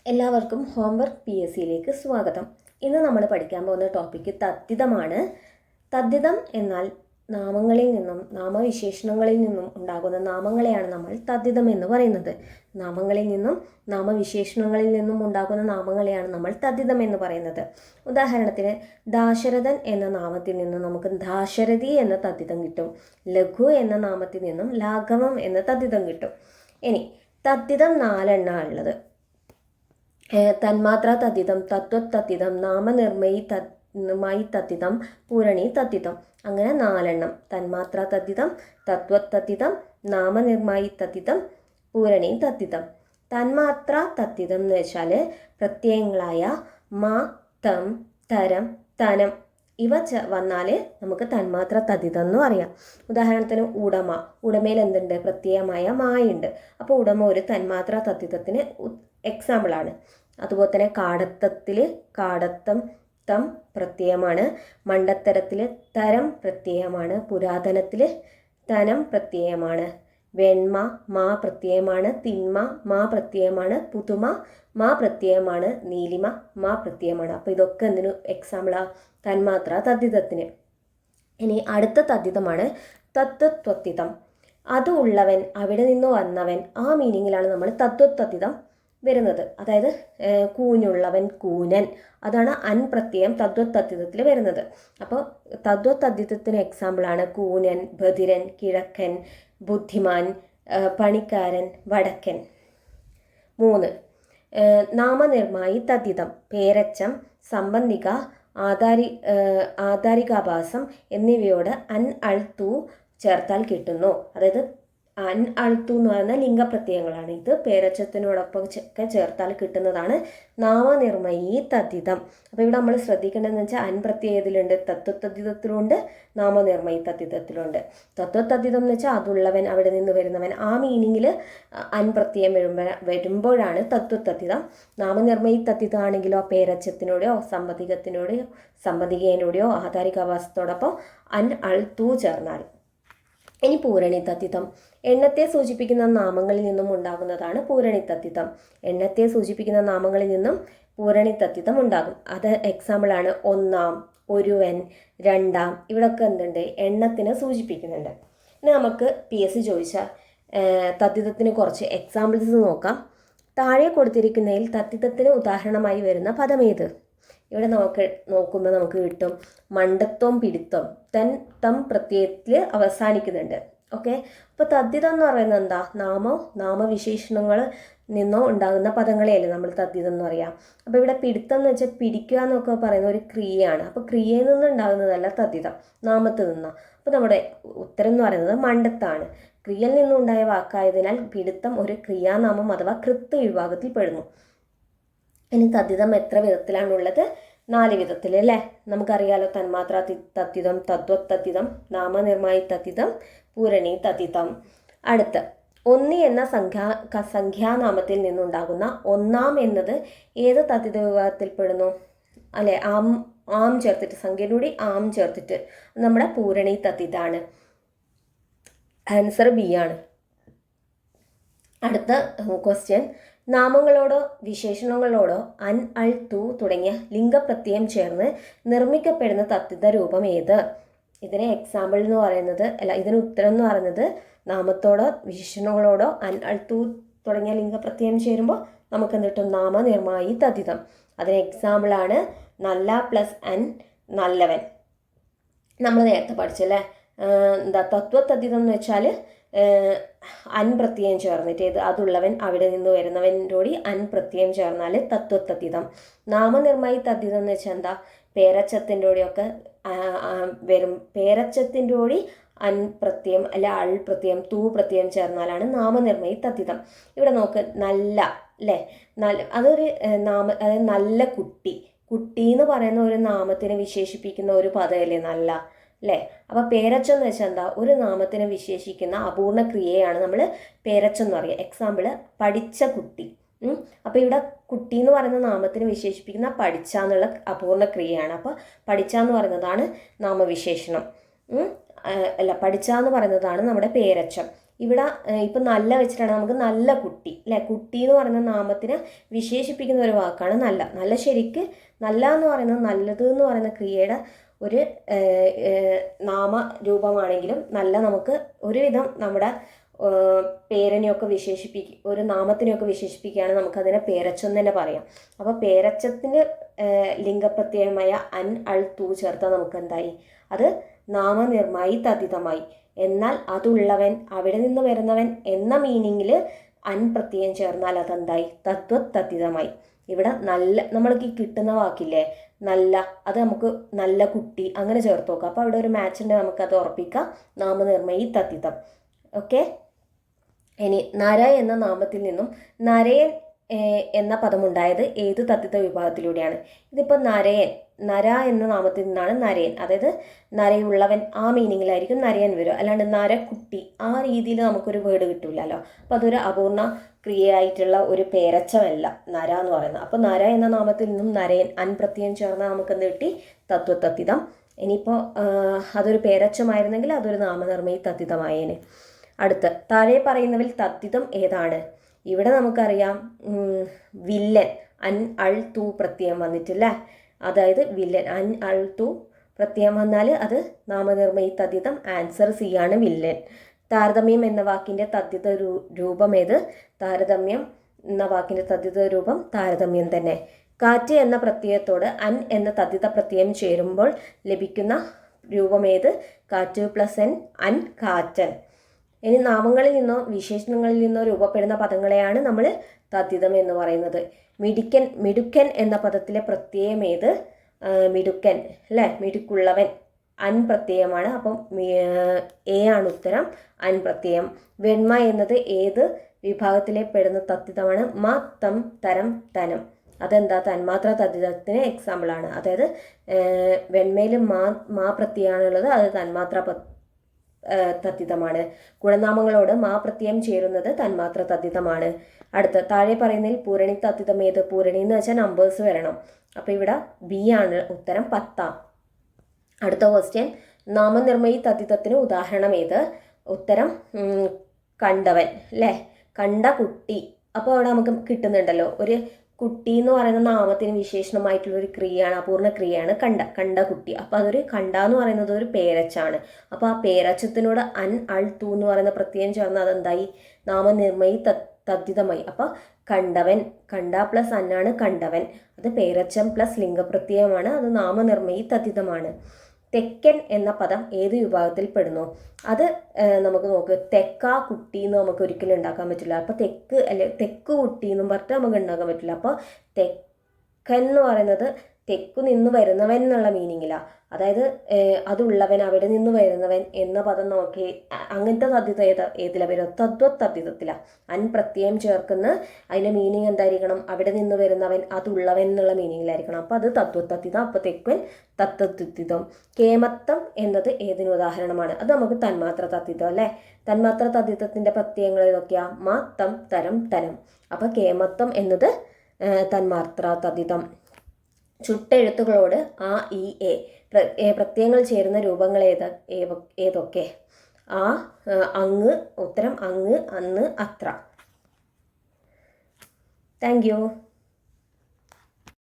എല്ലാവർക്കും ഹോംവർക്ക് PSCയിലേക്ക് സ്വാഗതം. ഇന്ന് നമ്മൾ പഠിക്കാൻ പോകുന്ന ടോപ്പിക്ക് തദ്ധിതമാണ്. തദ്ധിതം എന്നാൽ നാമങ്ങളിൽ നിന്നും നാമവിശേഷണങ്ങളിൽ നിന്നും ഉണ്ടാകുന്ന നാമങ്ങളെയാണ് നമ്മൾ തദ്ധിതം എന്ന് പറയുന്നത്. നാമങ്ങളിൽ നിന്നും നാമവിശേഷണങ്ങളിൽ നിന്നും ഉണ്ടാകുന്ന നാമങ്ങളെയാണ് നമ്മൾ തദ്ധിതം എന്ന് പറയുന്നത്. ഉദാഹരണത്തിന് ദാശരഥൻ എന്ന നാമത്തിൽ നിന്നും നമുക്ക് ദാശരഥി എന്ന തദ്ധിതം കിട്ടും. ലഘു എന്ന നാമത്തിൽ നിന്നും ലാഘവം എന്ന തദ്ധിതം കിട്ടും. ഇനി തദ്ധിതം 4 ഉള്ളത്. തന്മാത്രാ തദ്ധിതം, തത്വതദ്ധിതം, നാമനിർമ്മയി തദ്ധിതം, പൂരണി തദ്ധിതം. അങ്ങനെ 4. തന്മാത്രാ തദ്ധിതം, തത്വതദ്ധിതം, നാമനിർമ്മയി തദ്ധിതം, പൂരണി തദ്ധിതം. തന്മാത്രാ തദ്ധിതം എന്ന് വെച്ചാൽ പ്രത്യയങ്ങളായ മ, തം, തരം, തനം ഇവ വന്നാൽ നമുക്ക് തന്മാത്രാ തദ്ധിതം എന്ന് പറയാം. ഉദാഹരണത്തിന് ഉടമ, ഉടമയിൽ എന്തുണ്ട്? പ്രത്യയമായ മായുണ്ട്. അപ്പോൾ ഉടമ ഒരു തന്മാത്രാ തദ്ധിതത്തിന് എക്സാമ്പിളാണ്. അതുപോലെ തന്നെ കാടത്തത്തിൽ കാടത്തം തം പ്രത്യയമാണ്. മണ്ടത്തരത്തിൽ തരം പ്രത്യയമാണ്. പുരാതനത്തിൽ തനം പ്രത്യയമാണ്. വെണ്മ മാ പ്രത്യയമാണ്. തിന്മ മാ പ്രത്യയമാണ്. പുതുമ മാ പ്രത്യയമാണ്. നീലിമ മാ പ്രത്യയമാണ്. അപ്പോൾ ഇതൊക്കെ എന്തിനു എക്സാമ്പിളാ? തന്മാത്രാ തദ്ധിതത്തിന്. ഇനി അടുത്ത തദ്ധിതമാണ് തത്വതദ്ധിതം. അത് ഉള്ളവൻ, അവിടെ നിന്ന് വന്നവൻ, ആ മീനിങ്ങിലാണ് നമ്മൾ തത്വതദ്ധിതം വരുന്നത്. അതായത് കൂനുള്ളവൻ, കൂനൻ, അതാണ് അൻ പ്രത്യയം തദ്വതദ്ധിതത്തിൽ വരുന്നത്. അപ്പോൾ തദ്വതദ്ധിതത്തിന് എക്സാമ്പിളാണ് കൂനൻ, ബധിരൻ, കിഴക്കൻ, ബുദ്ധിമാൻ, പണിക്കാരൻ, വടക്കൻ. 3. നാമനിർമ്മായി തദ്ധിതം. പേരച്ചം, സംബന്ധിക, ആധാരികാഭാസം എന്നിവയോട് അൻ അൾ തു ചേർത്താൽ കിട്ടുന്നു. അതായത് അൻ അൾ തു എന്ന് പറയുന്ന ലിംഗപ്രത്യയങ്ങളാണ്. ഇത് പേരച്ചത്തിനോടൊപ്പം ഒക്കെ ചേർത്താൽ കിട്ടുന്നതാണ് നാമനിർമ്മയി തദ്ധിതം. അപ്പോൾ ഇവിടെ നമ്മൾ ശ്രദ്ധിക്കേണ്ടതെന്ന് വെച്ചാൽ അൻ പ്രത്യയത്തിലുണ്ട്, തത്വതദ്ധിതത്തിലുണ്ട്, നാമനിർമ്മയി തദ്ധിതത്തിലുണ്ട്. തത്വതദ്ധിതം എന്ന് വെച്ചാൽ അതുള്ളവൻ, അവിടെ നിന്ന് വരുന്നവൻ, ആ മീനിങ്ങിൽ അൻ പ്രത്യയം വരുമ്പോഴാണ് തത്വതദ്ധിതം. നാമനിർമ്മയി തദ്ധിതം ആണെങ്കിലോ പേരച്ചത്തിനോടെയോ സംബന്ധികേനോടെയോ ആധാരികാഭാസത്തോടൊപ്പം അൻ അൾ തു ചേർന്നാൽ. ഇനി പൂരണി തദ്ധിതം. എണ്ണത്തെ സൂചിപ്പിക്കുന്ന നാമങ്ങളിൽ നിന്നും ഉണ്ടാകുന്നതാണ് പൂരണി തദ്ധിതം. എണ്ണത്തെ സൂചിപ്പിക്കുന്ന നാമങ്ങളിൽ നിന്നും പൂരണി തദ്ധിതം ഉണ്ടാകും. അത് എക്സാമ്പിളാണ് ഒന്നാം, ഒരുവൻ, രണ്ടാം. ഇവിടെയൊക്കെ എന്തുണ്ട്? എണ്ണത്തിനെ സൂചിപ്പിക്കുന്നുണ്ട്. ഇനി നമുക്ക് PSC ചോദിച്ച തദ്ധിതത്തിന് കുറച്ച് എക്സാമ്പിൾസ് നോക്കാം. താഴെ കൊടുത്തിരിക്കുന്നതിൽ തദ്ധിതത്തിന് ഉദാഹരണമായി വരുന്ന പദമേത്? ഇവിടെ നോക്കുമ്പോൾ നമുക്ക് കിട്ടും മണ്ടത്വം, പിടിത്വം, തം പ്രത്യയത്തിൽ അവസാനിക്കുന്നുണ്ട്. ഓക്കെ, അപ്പോൾ തദ്ധിതം എന്ന് പറയുന്നത് എന്താ? നാമവിശേഷണങ്ങൾ നിന്നോ ഉണ്ടാകുന്ന പദങ്ങളെയല്ലേ നമ്മൾ തദ്ധിതം എന്ന് പറയാം. അപ്പോൾ ഇവിടെ പിടുത്തം എന്ന് വെച്ചാൽ പിടിക്കുക എന്നൊക്കെ പറയുന്ന ഒരു ക്രിയയാണ്. അപ്പോൾ ക്രിയയിൽ നിന്ന് ഉണ്ടാകുന്നതല്ല തദ്ധിതം, നാമത്തിൽ നിന്നാണ്. അപ്പോൾ നമ്മുടെ ഉത്തരം എന്ന് പറയുന്നത് മണ്ടത്താണ്. ക്രിയയിൽ നിന്നുണ്ടായ വാക്കായതിനാൽ പിടുത്തം ഒരു ക്രിയാനാമം അഥവാ കൃത്ത് വിഭാഗത്തിൽ പെടുന്നു. ഇനി തദ്ധിതം എത്ര വിധത്തിലാണുള്ളത്? 4 വിധത്തിൽ അല്ലേ? നമുക്കറിയാലോ, തന്മാത്രാ തദ്ധിതം, തദ്വതദ്ധിതം, നാമനിർമ്മായി തദ്ധിതം, പൂരണി തദ്ധിതം. അടുത്ത് ഒന്നി എന്ന സംഖ്യാനാമത്തിൽ നിന്നുണ്ടാകുന്ന ഒന്നാം എന്നത് ഏത് തദ്ധിത വിഭാഗത്തിൽപ്പെടുന്നു? അല്ലെ, ആം ചേർത്തിട്ട്, സംഖ്യയിലൂടെ ആം ചേർത്തിട്ട് നമ്മുടെ പൂരണി തദ്ധിതാണ്. ആൻസർ B ആണ്. അടുത്ത ക്വസ്റ്റ്യൻ, നാമങ്ങളോടോ വിശേഷണങ്ങളോടോ അൻ അൾ തു തുടങ്ങിയ ലിംഗപ്രത്യയം ചേർന്ന് നിർമ്മിക്കപ്പെടുന്ന തദ്ധിത രൂപം ഏത്? ഇതിന് എക്സാമ്പിൾ എന്ന് പറയുന്നത്, ഇതിന് ഉത്തരം എന്ന് പറയുന്നത് നാമത്തോടോ വിശേഷണങ്ങളോടോ അൻ അൾ തു തുടങ്ങിയ ലിംഗപ്രത്യയം ചേരുമ്പോൾ നമുക്ക് എന്ത് കിട്ടും? നാമനിർമ്മായി തദ്ധിതം. അതിന് എക്സാമ്പിളാണ് നല്ല പ്ലസ് അൻ, നല്ലവൻ. നമ്മൾ നേരത്തെ പഠിച്ചല്ലേ, തത്വതദ്ധിതം എന്ന് വെച്ചാൽ അൻ പ്രത്യയം ചേർന്നിട്ട് അതുള്ളവൻ, അവിടെ നിന്ന് വരുന്നവനോടി അൻ പ്രത്യയം ചേർന്നാൽ തത്വതദ്ധിതം. നാമനിർമ്മായി തദ്ധിതം എന്ന് വെച്ചാൽ എന്താ? പേരച്ചത്തിൻ്റെ കൂടെയൊക്കെ വരും. പേരച്ചത്തിൻ്റെ കൂടി അൻ പ്രത്യയം അല്ല അൾ പ്രത്യയം, തൂ പ്രത്യയം ചേർന്നാലാണ് നാമനിർമ്മായി തദ്ധിതം. ഇവിടെ നോക്ക്, നല്ല അല്ലേ, അതൊരു അതായത് നല്ല കുട്ടി. കുട്ടി എന്ന് പറയുന്ന ഒരു നാമത്തിനെ വിശേഷിപ്പിക്കുന്ന ഒരു പദമല്ലേ നല്ല, അല്ലേ? അപ്പോൾ പേരച്ചം എന്ന് വെച്ചാൽ എന്താ? ഒരു നാമത്തിനെ വിശേഷിക്കുന്ന അപൂർണ ക്രിയയാണ് നമ്മൾ പേരച്ചം എന്ന് പറയുക. എക്സാമ്പിൾ പഠിച്ച കുട്ടി. അപ്പോൾ ഇവിടെ കുട്ടി എന്ന് പറയുന്ന നാമത്തിന് വിശേഷിപ്പിക്കുന്ന പഠിച്ച എന്നുള്ള അപൂർണ ക്രിയയാണ്. അപ്പോൾ പഠിച്ച എന്ന് പറയുന്നതാണ് നാമവിശേഷണം. പഠിച്ച എന്ന് പറയുന്നതാണ് നമ്മുടെ പേരച്ചം. ഇവിടെ ഇപ്പം നല്ല വെച്ചിട്ടാണ് നമുക്ക് നല്ല കുട്ടി അല്ലേ, കുട്ടി എന്ന് പറയുന്ന നാമത്തിന് വിശേഷിപ്പിക്കുന്ന ഒരു വാക്കാണ് നല്ല. നല്ല ശരിക്ക് നല്ല എന്ന് പറയുന്നത് നല്ലത് എന്ന് പറയുന്ന ക്രിയയുടെ ഒരു നാമരൂപമാണെങ്കിലും നല്ല നമുക്ക് ഒരുവിധം നമ്മുടെ പേരിനെയൊക്കെ ഒരു നാമത്തിനെയൊക്കെ വിശേഷിപ്പിക്കുകയാണെങ്കിൽ നമുക്കതിനെ പേരച്ചം തന്നെ പറയാം. അപ്പോൾ പേരച്ചത്തിന് ലിംഗപ്രത്യയമായ അൻ അൾ തൂ ചേർത്താൽ നമുക്ക് എന്തായി, അത് നാമനിർമ്മായി തദ്ധിതമായി. എന്നാൽ അതുള്ളവൻ, അവിടെ നിന്ന് വരുന്നവൻ എന്ന മീനിങ്ങിൽ അൻ പ്രത്യയം ചേർന്നാൽ അതെന്തായി, തദ്ധിതമായി. ഇവിടെ നല്ല നമ്മൾക്ക് കിട്ടുന്ന വാക്കില്ലേ നല്ല, അത് നമുക്ക് നല്ല കുട്ടി അങ്ങനെ ചേർത്ത് നോക്കാം. അപ്പോൾ അവിടെ ഒരു മാച്ച് ഉണ്ട്, നമുക്കത് ഉറപ്പിക്കാം, നാമനിർമ്മായി തദ്ധിതം. ഓക്കെ. ഇനി നര എന്ന നാമത്തിൽ നിന്നും നരയൻ എന്ന പദമുണ്ടായത് ഏത് തദ്ധിത വിഭാഗത്തിലൂടെയാണ്? ഇതിപ്പോൾ നര എന്ന നാമത്തിൽ നിന്നാണ് നരയൻ, അതായത് നരയുള്ളവൻ ആ മീനിങ്ങിലായിരിക്കും നരയൻ വരിക, അല്ലാണ്ട് നരക്കുട്ടി ആ രീതിയിൽ നമുക്കൊരു വേർഡ് കിട്ടില്ലല്ലോ. അപ്പോൾ അതൊരു അപൂർണ ക്രിയയായിട്ടുള്ള ഒരു പേരച്ചമല്ല നര എന്ന് പറയുന്നത്. അപ്പോൾ നര എന്ന നാമത്തിൽ നിന്നും നരയൻ അൻ പ്രത്യയം ചേർന്നാൽ നമുക്കെന്ത് കിട്ടി, തദ്ധിതം. ഇനിയിപ്പോൾ അതൊരു പേരച്ചമായിരുന്നെങ്കിൽ അതൊരു നാമനിർമ്മായി തദ്ധിതമായേനെ. അടുത്ത് താഴെ പറയുന്നവയിൽ തദ്ധിതം ഏതാണ്? ഇവിടെ നമുക്കറിയാം വില്ലൻ അൻ അൾ തൂ പ്രത്യയം വന്നിട്ടില്ല, അതായത് വില്ലൻ അൻ അൾ തൂ പ്രത്യയം വന്നാൽ അത് നാമനിർമ്മായി തദ്ധിതം. ആൻസർ സി ആണ്, വില്ലൻ. താരതമ്യം എന്ന വാക്കിൻ്റെ തദ്ധിത രൂപം ഏത്? താരതമ്യം എന്ന വാക്കിൻ്റെ തദ്ധിത രൂപം താരതമ്യം തന്നെ. കാറ്റ് എന്ന പ്രത്യയത്തോട് അൻ എന്ന തദ്ധിത പ്രത്യയം ചേരുമ്പോൾ ലഭിക്കുന്ന രൂപം ഏത്? കാറ്റ് പ്ലസ് എൻ, അൻ കാറ്റൻ. ഇനി നാമങ്ങളിൽ നിന്നോ വിശേഷണങ്ങളിൽ നിന്നോ രൂപപ്പെടുന്ന പദങ്ങളെയാണ് നമ്മൾ തദ്ധിതം എന്ന് പറയുന്നത്. മിടുക്കൻ എന്ന പദത്തിലെ പ്രത്യയം ഏത്? മിടുക്കൻ അല്ലേ, മിടുക്കുള്ളവൻ, അൻ പ്രത്യയമാണ്. അപ്പം എ ആണ് ഉത്തരം, അൻ പ്രത്യയം. വെണ്മ എന്നത് ഏത് വിഭാഗത്തിലെ പെടുന്ന തദ്ധിതമാണ്? മ തം തരം തനം. അതെന്താ, തന്മാത്ര തദ്ധിതത്തിന് എക്സാമ്പിളാണ്. അതായത് വെണ്മയിൽ മാ പ്രത്യയമാണുള്ളത്, അത് തന്മാത്ര തദ്ധിതമാണ്. ഗുണനാമങ്ങളോട് മാ പ്രത്യയം ചേരുന്നത് തന്മാത്ര തദ്ധിതമാണ്. അടുത്ത താഴെ പറയുന്നതിൽ പൂരണി തദ്ധിതം ഏത്? പൂരണി എന്ന് വെച്ചാൽ നമ്പേഴ്സ് വരണം. അപ്പോൾ ഇവിടെ ബി ആണ് ഉത്തരം, 10. അടുത്ത ക്വസ്റ്റ്യൻ, നാമനിർമ്മായി തദ്ധിതത്തിന് ഉദാഹരണം ഏത്? ഉത്തരം കണ്ടവൻ അല്ലേ, കണ്ട കുട്ടി. അപ്പോൾ അവിടെ നമുക്ക് കിട്ടുന്നുണ്ടല്ലോ, ഒരു കുട്ടി എന്ന് പറയുന്ന നാമത്തിന് വിശേഷണമായിട്ടുള്ള ഒരു ക്രിയയാണ്, അപൂർണ ക്രിയയാണ് കണ്ട കുട്ടി. അപ്പോൾ അതൊരു കണ്ട എന്ന് പറയുന്നത് ഒരു പേരച്ചാണ്. അപ്പോൾ ആ പേരച്ചത്തിനോട് അൻ അൾ തൂ എന്ന് പറയുന്ന പ്രത്യയം ചേർന്ന് അതെന്തായി, നാമനിർമ്മായി തദ്ധിതമായി. അപ്പോൾ കണ്ടവൻ, കണ്ട പ്ലസ് അന്നാണ് കണ്ടവൻ, അത് പേരച്ചം പ്ലസ് ലിംഗപ്രത്യയമാണ്, അത് നാമനിർമ്മായി തദ്ധിതമാണ്. തെക്കൻ എന്ന പദം ഏത് വിഭാഗത്തിൽ പെടുന്നു? അത് നമുക്ക് നോക്ക്, തെക്കാ കുട്ടി എന്ന് നമുക്ക് ഒരിക്കലും ഉണ്ടാക്കാൻ പറ്റില്ല. അപ്പോൾ തെക്ക് അല്ലെ തെക്ക് കുട്ടി എന്നും പറഞ്ഞിട്ട് നമുക്ക് ഉണ്ടാക്കാൻ പറ്റില്ല. അപ്പോൾ തെക്കൻ എന്ന് പറയുന്നത് തെക്കു നിന്ന് വരുന്നവൻ എന്നുള്ള മീനിങ്ങിലാണ്. അതായത് അതുള്ളവൻ, അവിടെ നിന്ന് വരുന്നവൻ എന്ന പദം നോക്കി അങ്ങനത്തെ തദ്ധിത ഏതിലാണ് വരും? തദ്ധിതത്തിലാണ്. അൻ പ്രത്യയം ചേർക്കുന്ന അതിൻ്റെ മീനിങ് എന്തായിരിക്കണം? അവിടെ നിന്ന് വരുന്നവൻ, അതുള്ളവൻ എന്നുള്ള മീനിങ്ങിലായിരിക്കണം. അപ്പോൾ അത് തദ്ധിതം. അപ്പോൾ തെക്കൻ തദ്ധിതം. കേമത്തം എന്നത് ഏതിന് ഉദാഹരണമാണ്? അത് നമുക്ക് തന്മാത്ര തദ്ധിതം അല്ലേ. തന്മാത്ര തദ്ധിതത്തിൻ്റെ പ്രത്യയങ്ങൾ ഏതൊക്കെയാണ്? മ തം തരം തനം. അപ്പോൾ കേമത്തം എന്നത് തന്മാത്ര തദ്ധിതം. ചുട്ടെഴുത്തുകളോട് ആ ഇ എ പ്രത്യയങ്ങൾ ചേരുന്ന രൂപങ്ങൾ ഏതൊക്കെ? ആ, അങ്ങ്, ഉത്തരം അങ്ങ്, അന്ന്, അത്ര. Thank you.